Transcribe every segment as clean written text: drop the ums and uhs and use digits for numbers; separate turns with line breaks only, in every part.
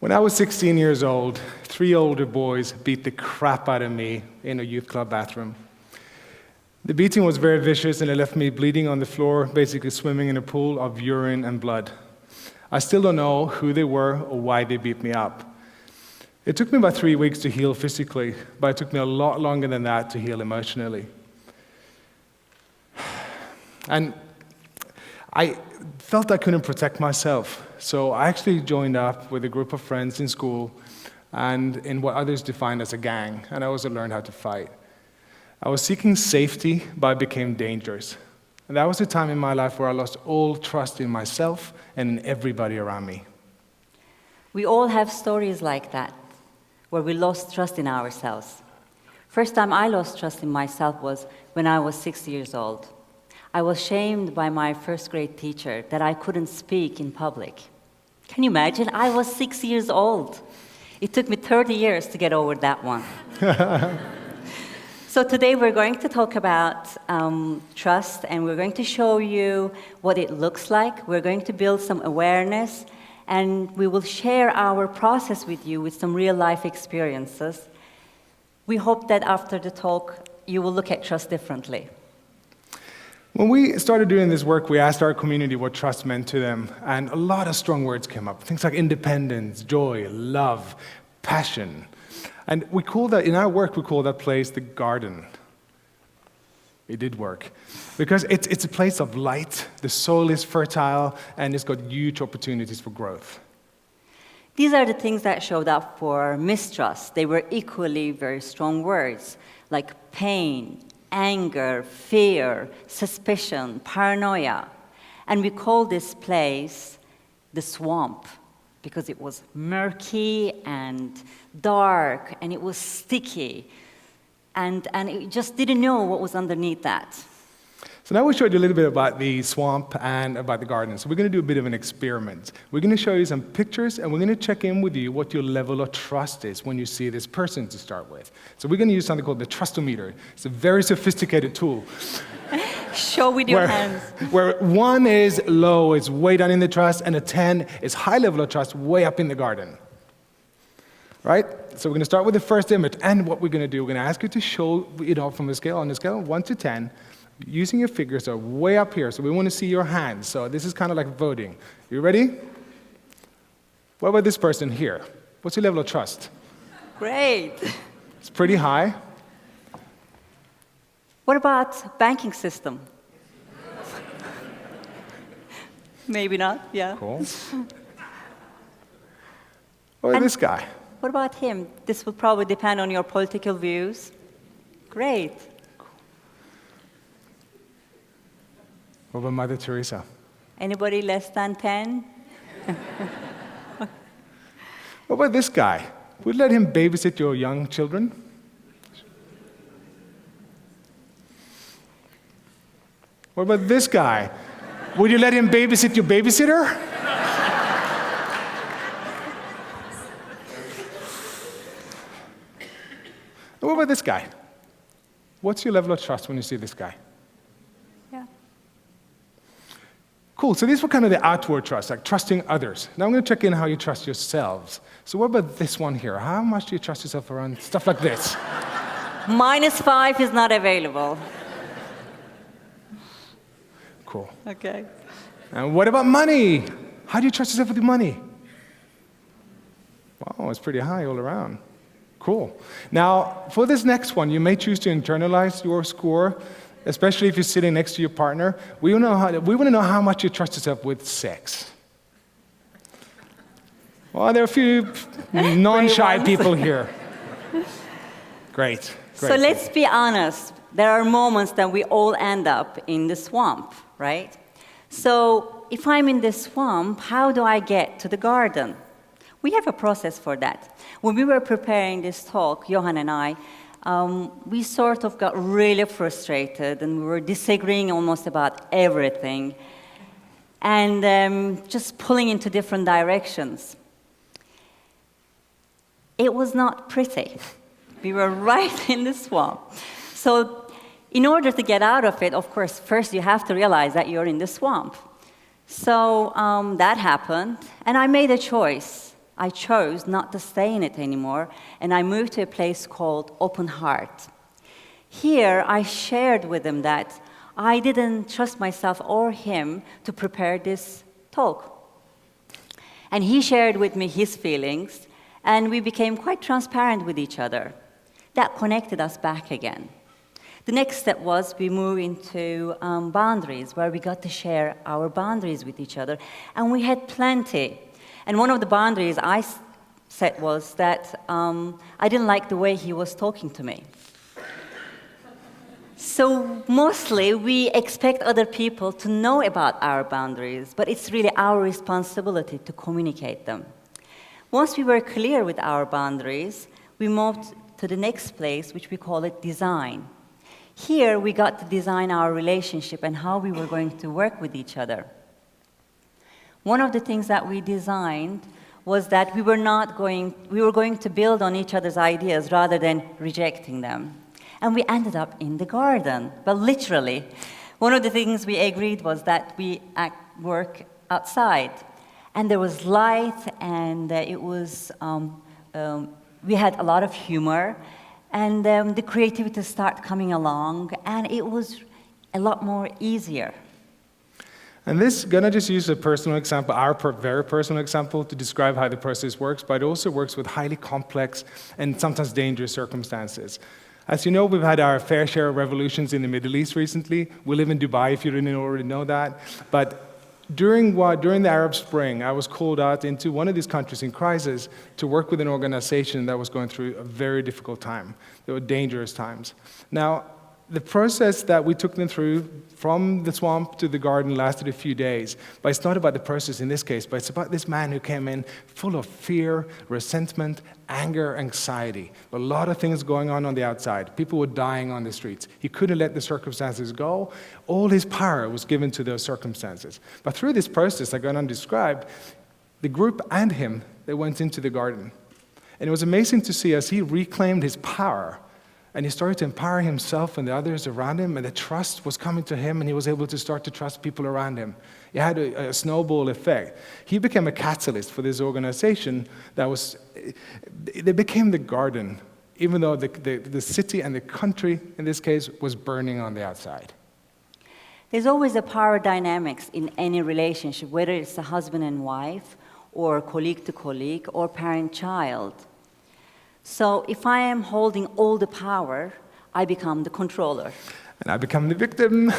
When I was 16 years old, 3 older boys beat the crap out of me in a youth club bathroom. The beating was very vicious, and it left me bleeding on the floor, basically swimming in a pool of urine and blood. I still don't know who they were or why they beat me up. It took me about 3 weeks to heal physically, but it took me a lot longer than that to heal emotionally. And I felt I couldn't protect myself, so I actually joined up with a group of friends in school and in what others defined as a gang, and I also learned how to fight. I was seeking safety, but I became dangerous. And that was a time in my life where I lost all trust in myself and in everybody around me.
We all have stories like that, where we lost trust in ourselves. First time I lost trust in myself was when I was 6 years old. I was shamed by my first grade teacher that I couldn't speak in public. Can you imagine? I was 6 years old. It took me 30 years to get over that one. So today we're going to talk about trust, and we're going to show you what it looks like. We're going to build some awareness, and we will share our process with you with some real-life experiences. We hope that after the talk, you will look at trust differently.
When we started doing this work, we asked our community what trust meant to them, and a lot of strong words came up. Things like independence, joy, love, passion. And we call that, in our work, we call that place the garden. It did work. Because it's a place of light, the soil is fertile, and it's got huge opportunities for growth.
These are the things that showed up for mistrust. They were equally very strong words, like pain, anger, fear, suspicion, paranoia. And we call this place the swamp because it was murky and dark and it was sticky. And it just didn't know what was underneath that.
So now we showed you a little bit about the swamp and about the garden. So we're going to do a bit of an experiment. We're going to show you some pictures, and we're going to check in with you what your level of trust is when you see this person to start with. So we're going to use something called the Trusty Meter. It's a very sophisticated tool.
Show with your hands.
Where 1 is low, it's way down in the trust, and a 10 is high level of trust, way up in the garden. Right? So we're going to start with the first image, and what we're going to do, we're going to ask you to show it off from the scale, on the scale of 1 to 10, using your fingers are way up here, so we want to see your hands. So this is kind of like voting. You ready? What about this person here? What's your level of trust?
Great.
It's pretty high.
What about banking system? Maybe not, yeah.
Cool. What about this guy?
What about him? This will probably depend on your political views. Great.
What about Mother Teresa?
Anybody less than 10?
What about this guy? Would you let him babysit your young children? What about this guy? Would you let him babysit your babysitter? What about this guy? What's your level of trust when you see this guy? Cool, so these were kind of the outward trust, like trusting others. Now I'm going to check in how you trust yourselves. So what about this one here? How much do you trust yourself around stuff like this?
-5 is not available.
Cool.
Okay.
And what about money? How do you trust yourself with your money? Wow, it's pretty high all around. Cool. Now, for this next one, you may choose to internalize your score, especially if you're sitting next to your partner. We want to know how much you trust yourself with sex. Well, there are a few non-shy people here. Great.
So let's be honest. There are moments that we all end up in the swamp, right? So if I'm in the swamp, how do I get to the garden? We have a process for that. When we were preparing this talk, Johan and I, we sort of got really frustrated, and we were disagreeing almost about everything, and just pulling into different directions. It was not pretty. We were right in the swamp. So in order to get out of it, of course, first you have to realize that you're in the swamp. So that happened, and I made a choice. I chose not to stay in it anymore, and I moved to a place called Open Heart. Here, I shared with him that I didn't trust myself or him to prepare this talk. And he shared with me his feelings, and we became quite transparent with each other. That connected us back again. The next step was we moved into boundaries, where we got to share our boundaries with each other, and we had plenty. And one of the boundaries I set was that I didn't like the way he was talking to me. So mostly we expect other people to know about our boundaries, but it's really our responsibility to communicate them. Once we were clear with our boundaries, we moved to the next place, which we call it design. Here we got to design our relationship and how we were going to work with each other. One of the things that we designed was that we were going to build on each other's ideas rather than rejecting them. And we ended up in the garden. Well, literally. One of the things we agreed was that we work outside. And there was light, and we had a lot of humor, and the creativity started coming along, and it was a lot more easier.
And this, gonna just use a personal example, our very personal example, to describe how the process works, but it also works with highly complex and sometimes dangerous circumstances. As you know, we've had our fair share of revolutions in the Middle East recently. We live in Dubai, if you didn't already know that. But during the Arab Spring, I was called out into one of these countries in crisis to work with an organization that was going through a very difficult time. They were dangerous times. Now, the process that we took them through from the swamp to the garden lasted a few days. But it's not about the process in this case, but it's about this man who came in full of fear, resentment, anger, anxiety. A lot of things going on the outside. People were dying on the streets. He couldn't let the circumstances go. All his power was given to those circumstances. But through this process that Gonan described, the group and him, they went into the garden. And it was amazing to see as he reclaimed his power, and he started to empower himself and the others around him, and the trust was coming to him, and he was able to start to trust people around him. It had a snowball effect. He became a catalyst for this organization they became the garden, even though the city and the country, in this case, was burning on the outside.
There's always a power dynamics in any relationship, whether it's a husband and wife, or colleague to colleague, or parent-child. So if I am holding all the power, I become the controller.
And I become the victim.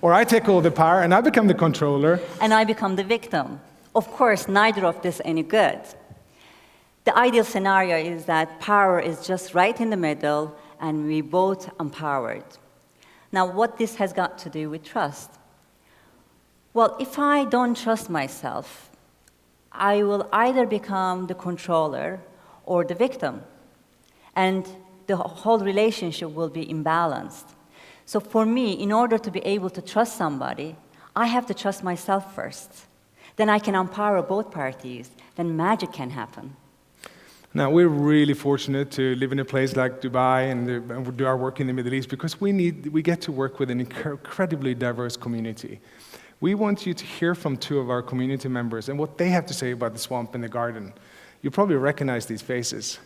Or I take all the power and I become the controller.
And I become the victim. Of course, neither of this any good. The ideal scenario is that power is just right in the middle and we both empowered. Now, what this has got to do with trust? Well, if I don't trust myself, I will either become the controller or the victim, and the whole relationship will be imbalanced. So for me, in order to be able to trust somebody, I have to trust myself first. Then I can empower both parties, then magic can happen.
Now, we're really fortunate to live in a place like Dubai and do our work in the Middle East because we get to work with an incredibly diverse community. We want you to hear from two of our community members and what they have to say about the swamp and the garden. You probably recognize these faces.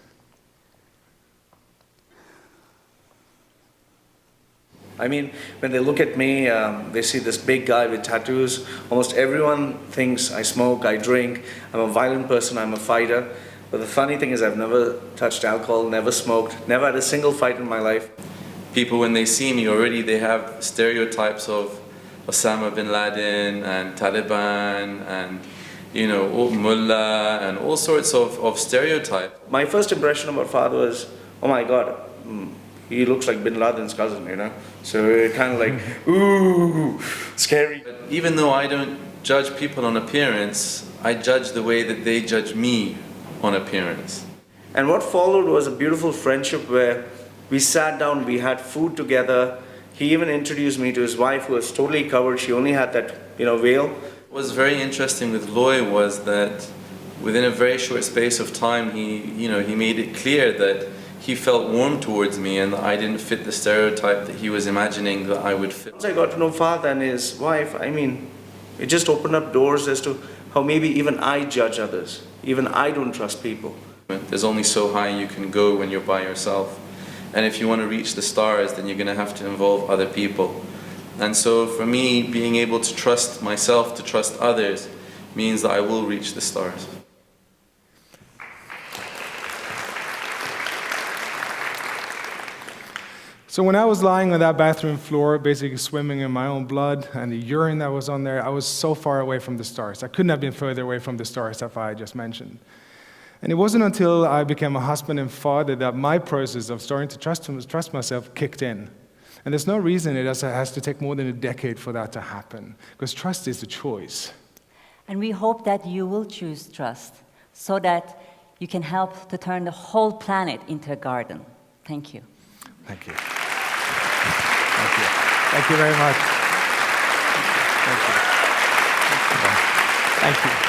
I mean, when they look at me, they see this big guy with tattoos. Almost everyone thinks I smoke, I drink, I'm a violent person, I'm a fighter. But the funny thing is I've never touched alcohol, never smoked, never had a single fight in my life.
People, when they see me already, they have stereotypes of Osama bin Laden and Taliban and mullah and all sorts of stereotypes.
My first impression of my father was, oh my God, he looks like bin Laden's cousin, So it kind of like, ooh, scary.
But even though I don't judge people on appearance, I judge the way that they judge me on appearance.
And what followed was a beautiful friendship where we sat down, we had food together. He even introduced me to his wife who was totally covered. She only had that, veil.
What was very interesting with Loy was that within a very short space of time, he made it clear that he felt warm towards me and that I didn't fit the stereotype that he was imagining that I would fit.
Once I got to know father and his wife, it just opened up doors as to how maybe even I judge others, even I don't trust people.
There's only so high you can go when you're by yourself. And if you want to reach the stars, then you're going to have to involve other people. And so for me, being able to trust myself, to trust others, means that I will reach the stars.
So when I was lying on that bathroom floor, basically swimming in my own blood and the urine that was on there, I was so far away from the stars. I couldn't have been further away from the stars that I just mentioned. And it wasn't until I became a husband and father that my process of starting to trust myself kicked in. And there's no reason it has to take more than a decade for that to happen, because trust is a choice.
And we hope that you will choose trust so that you can help to turn the whole planet into a garden. Thank you.
Thank you. Thank you. Thank you very much. Thank you. Thank you.